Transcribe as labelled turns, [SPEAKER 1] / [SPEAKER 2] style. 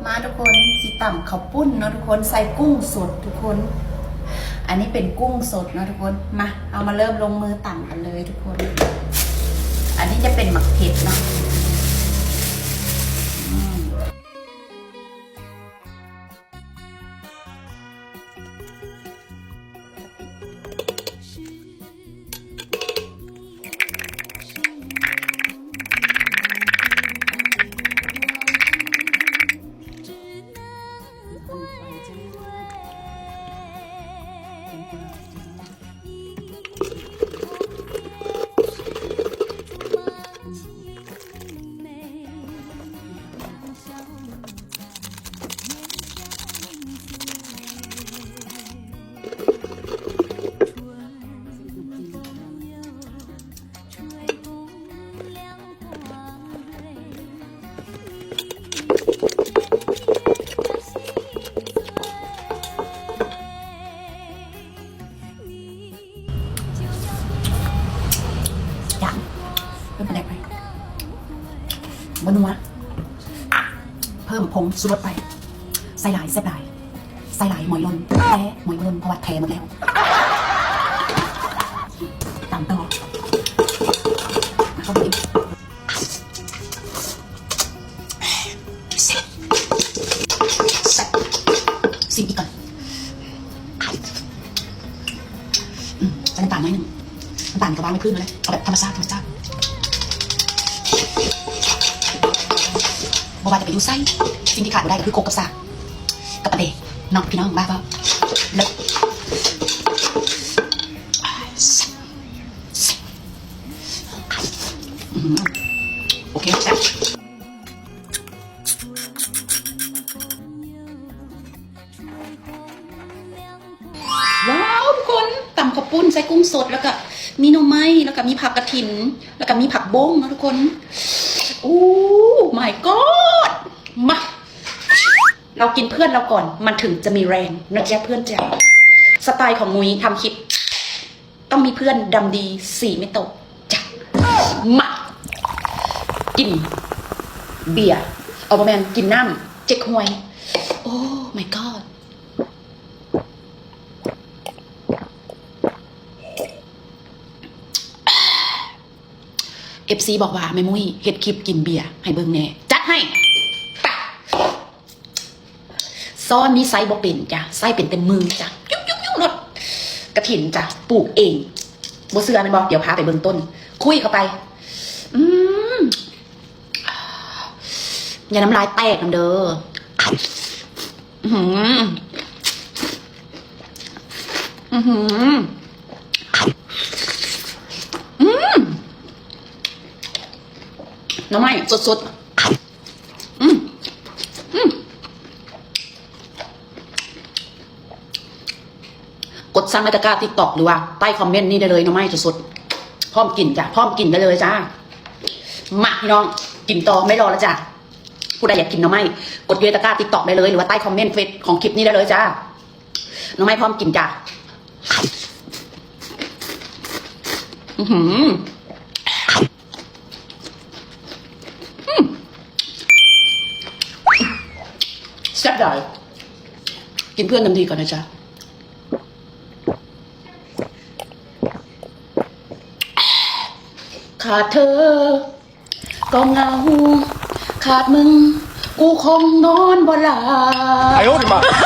[SPEAKER 1] มาทุกคนสิต่ำข้าวปุ้นเนาะทุกคนใส่กุ้งสดทุกคนอันนี้เป็นกุ้งสดเนาะทุกคนมาเอามาเริ่มลงมือต่ำกันเลยทุกคนอันนี้จะเป็นหมักเผ็ดเนาะเพิ่มอะไรไปบนัวเพิ่มผงชูรสไปใส่หลายแซ่บหลายใส่หลายหมอยลนแท้หมอยลนเพราะว่าแท้หมดแล้วตามต่อเข้าไปอีกแซ่บซิมอีกก่อนใส่น้ำตาลน้อยหนึ่งน้ำตาลกระวางไม่ขึ้นเลยเอาแบบธรรมชาติบ่ว่าจะไปดูไส้สิ่งที่ขาดไม่ได้ก็คือโคกกับสากกับปลาเดกน้องพี่น้องบ้าก็เลิกโอเคแซ่บว้าวทุกคนตำข้าวปุ้นใส่กุ้งสดแล้วก็มีหน่อไม้แล้วก็มีผักกระถิ่นแล้วก็มีผักบ้งนะทุกคนโอ้ my god มาเรากินเพื่อนเราก่อนมันถึงจะมีแรงนะจ๊ะเพื่อนจ๋าสไตล์ของมุ้ยทำคลิปต้องมีเพื่อนดำดี4ไม่ตกจ้ะมากินเบียร์เอาประมาณกินน้ำเจ๊กฮวยโอ้ my god FC บอกว่าแม่มุ้ยเฮ็ดคลิปกินเบียร์ให้เบิ่งแน่จัดให้ปะซ้อนนี้ไซส์บ่เป็นจ้ะไซส์เป็นเต็มมือจ้ะยุกรถกระถิ่นจ้ะปลูกเองบ่เชื่อแม่นบ่เดี๋ยวพาไปเบิ่งต้นคุยเข้าไปอย่าน้ำลายแตกนำเด้อน้ำไม้สดกดสั่งในตะกร้าติ๊กต็อกหรือว่าใต้คอมเมนต์นี่ได้เลยน้ำไม้สดพร้อมกินจ้ะพร้อมกินได้เลยจ้ามาพี่น้องกินต่อไม่รอแล้วจ้ะผู้ใดอยากกินน้ำไม้กดเยตะกร้าติ๊กต็อกได้เลยหรือว่าใต้คอมเมนต์เฟซของคลิปนี้ได้เลยจ้าน้ำไม้พร้อมกินจ้ะแซ่บได้กินเพื่อนน้ำดีก่อนนะจ๊ะขาดเธอก็เหงาขาดมึงกูคงนอนบ่หลับ